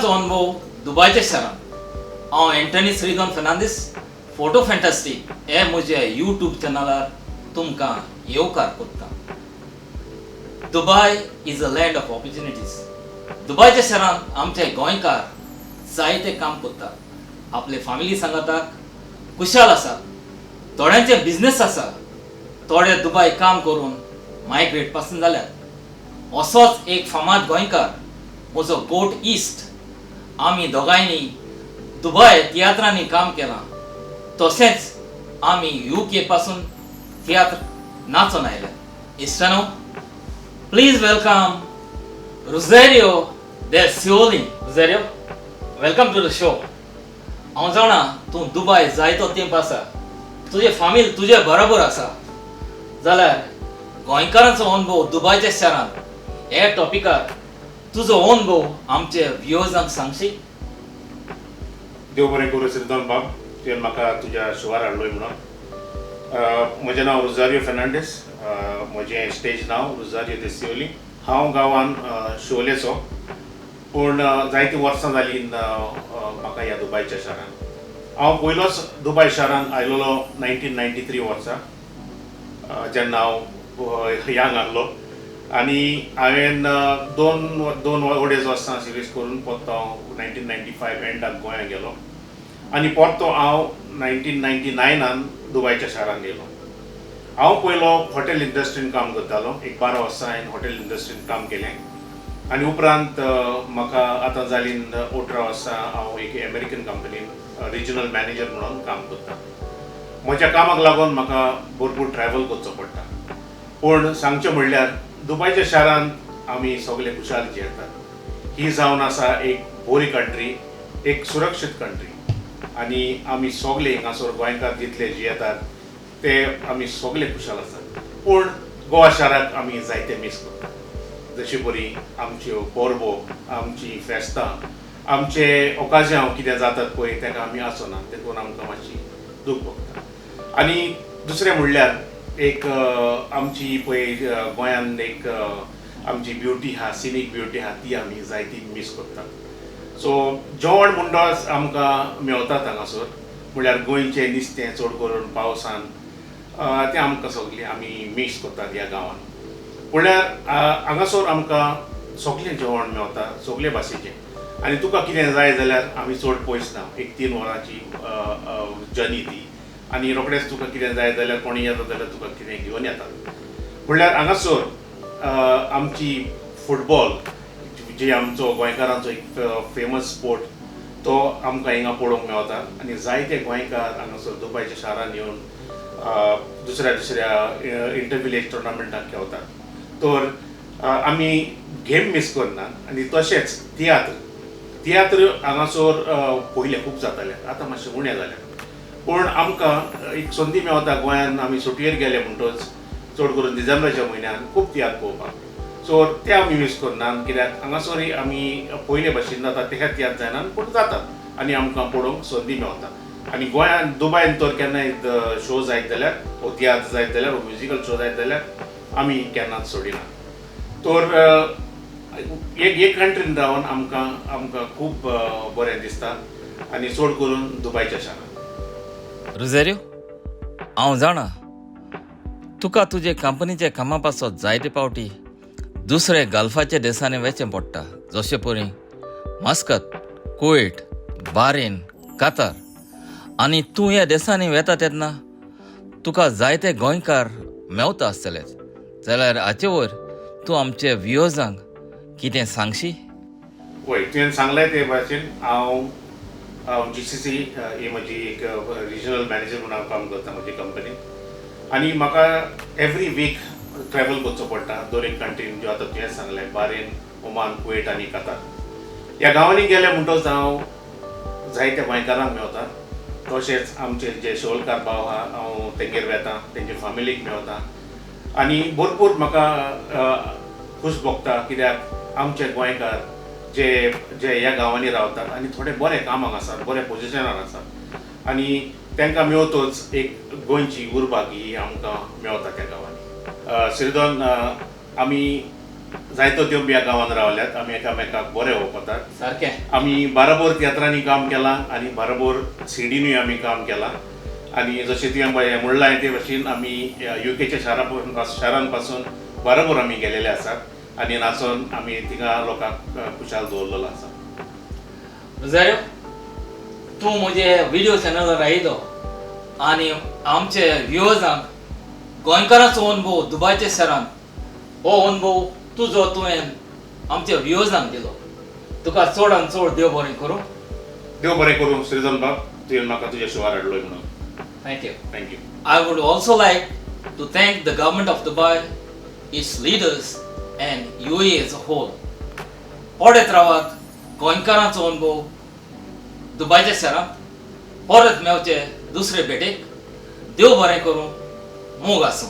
गोंयकाराचो अनुभव दुबयच्या शारांत हांव एंटनी श्रीधन फर्नांदीस फोटो फॅन्टास्टीक हे म्हज्या यूट्यूब चॅनलार तुमकां येवकार करता. Dubai is a land of opportunities. दुबयच्या शारांत आमचे गोंयकार जायते काम करतात. आपले फॅमिली सांगाताक कुशाल आसा. थोड्यांचे बिझनेस आसा. थोडे दुबय काम करून मायग्रेट पासून जाल्यात. असोच एक फामाद गोंयकार म्हजो गोट इस्ट. आमी दोगांयनी दुबय तियात्रांनी काम केलां. तशेंच आमी UK पासून तियात्र नाचून आयल्या. इश्टानो, please welcome Rosario del Scioli. Rosario, welcome to the show. हांव जाणा तूं दुबय जायतो तेंप आसा. तुजे फॅमिली तुजे बरोबर आसा. जाल्यार गोंयकारांचो अनुभव दुबयच्या शारांत हे टॉपिकार तुजो अनुभव आमचे व्ह्युअर्सांक सांगशी? देव बरें करूं श्रीधन बाब, तुवें म्हाका तुज्या शोवार हाडलोय म्हणून. म्हजें नांव रोझारियो फर्नांडीस. म्हजें स्टेज नांव रोझारियो del Scioli. हांव गांवान शोलेचो, पूण जायतीं वर्सां जालीं म्हाका ह्या दुबयच्या शारान. हांव पयलोच दुबय शारान आयलोलो 1993 वर्सा, जेन्ना हांव यंग आहलो. आनी हांवें दोन अडेज वर्सां सर्वीस करून परतो हांव 1995 एंडाक गोंयांत गेलो. आनी परतो हांव 1999 दुबयच्या शारान गेलो. हांव पयलो हॉटेल इंडस्ट्रीन काम करतालो. एक 12 वर्सां हांवें हॉटेल इंडस्ट्रीन काम केलें. आनी उपरांत म्हाका आतां जालीं 18 वर्सां हांव एक अमेरिकन कंपनीन रिजनल मॅनेजर म्हणून काम करता. म्हज्या कामाक लागून म्हाका भरपूर ट्रॅव्हल करचो पडटा. पूण सांगचें म्हणल्यार दुबयच्या शारांत आमी सगळे कुशाल जियेतात. ही जावन आसा एक बरी कंट्री, एक सुरक्षीत कंट्री. आनी आमी सगळे हिंगासर गोंयकार जितले जियेतात ते आमी सगळे कुशाल आसात. पूण गोवा शाराक आमी जायते मिस करतात. जशी बरी आमच्यो परबो, आमची फेस्तां, आमचे ओकाजां कितें जातात पळय ताका आमी आसना. देखून आमकां मातशी दूख भोगता. आनी दुसरें म्हणल्यार एक आमची पळय गोंयांत एक आमची ब्युटी आहा, सिनीक ब्युटी आहा, ती आमी जायती मिस करतात. सो जेवण म्हणटच आमकां मेवतात हांगासर. म्हणल्यार गोंयचें नुस्तें चड करून पावसान तें आमकां सगळीं आमी मिस करतात ह्या गांवांत. म्हणल्यार हांगासर आमकां सगळें जेवण मेवता, सगळे भाशेचें. आनी तुका कितें जाय जाल्यार आमी चड पयस ना, एक 3 वरांची जर्नी ती. आनी रोखडेंच तुका कितें जाय जाल्यार कोणी येता जाल्यार तुका कितें घेवन येतात. म्हणल्यार हांगासर आमची फुटबॉल जी आमचो गोंयकारांचो एक फेमस स्पोर्ट, तो आमकां हिंगा पळोवंक मेवता. आनी जायते गोंयकार हांगासर दुबयच्या शारान येवन दुसऱ्या इंटरविलेज टुर्नामेंटाक खेळतात. तर आमी गेम मिस करनात. आनी तशेंच तियात्र हांगासर पयलीं खूब जाताले, आतां मातशें उणें जालें. पूण आमकां एक संदी मेवता गोंयान आमी सुटयेर गेले म्हणटच चड करून डिसेंबराच्या म्हयन्यान खूब तियात्र पळोवपाक. सो ते आमी मिस करनात. कित्याक हांगासरय आमी पयले भाशेन जाता ते तियात्र जायना, पूण जातात आनी आमकां पळोवंक संदी मेवता. आनी गोंयान दुबयन तर केन्नाय शो जायत जाल्यार वो तियात्र जायत जाल्यार वो म्युजिकल शो जायत जाल्यार आमी केन्नाच सोडिना. तर एक कंट्रीन रावन आमकां खूब बरें दिसता. आनी चड करून दुबयच्या शारान. रोझॅरियो, हांव जाणा तुका तुजे कंपनीचे कामा पासत जायते पावटी दुसरे गल्फाच्या देशांनी वचचें पडटा, जशे परी मस्कत, कुवेट, बारेन, कतार. आनी तूं ह्या देशांनी वेता तेन्ना तुका जायते गोंयकार मेवता आसतलेच. जाल्यार हाचे वयर तूं आमचे व्ह्युअर्सांक कितें सांगशी? पळय, तुवें सांगलें ते भाशेन हांव GCC ही म्हजी एक रिजनल मॅनेजर म्हणून हांव काम करता म्हजी कंपनी. आनी म्हाका एवरी वीक ट्रॅव्हल करचो पडटा दर एक कंट्रीन, ज्यो आतां तुवें सांगलें बारेन, ओमान, कुवेट आनी कतार. ह्या गांवांनी गेले म्हणटच हांव जायत्या गोंयकारांक मेवता. तशेंच आमचे जे शोलकार भाव आहा हांव तेंगेर वेता, तेंचे फॅमिलीक मेवता. आनी भरपूर म्हाका खूश भोगता. कित्याक आमचे गोंयकार जे ह्या गांवांनी रावतात आनी थोडे बरे कामाक आसात, बरे पोजिशनार आसात. आनी तांकां मेवतच एक गोंयची उर्बा ही आमकां मेवता त्या गांवांनी. श्रीधन, आमी जायतो त्यो ह्या गांवांत रावल्यात. आमी एकामेकाक बरे वळखतात. सारकें. आमी बाराबोर तियात्रांनी काम केलां आनी बाराबोर सिडीनूय आमी काम केलां. आनी जशें तुवें म्हणलां ते भाशेन आमी युकेच्या शारां पासून बाराबोर आमी गेलेले आसात आनी नाचोन आमी थिंगा लोकांक खुशाल दवरलेलो आसा. रोझारियो, तूं म्हजे व्हिडिओ चॅनलार आयलो आनी आमचे व्ह्युअर्सांक गोंयकारांचो अनुभव दुबयच्या शारांत हो अनुभव तुवें आमच्या व्ह्युअर्सांक दिलो. तुका चडान चड देव बरें करूं. देव बरें करूं श्रीधन बाब, तुवें म्हाका तुज्या शोवार हाडलोय म्हणून. Thank you. Thank you. I would also like to thank the government of Dubai, its leaders and UAE as a whole. परत रावात गोंयकारांचो अनुभव दुबयच्या शारांत परत मेवचे दुसरे भेटेक. देव बरें करूं. मोग आसूं.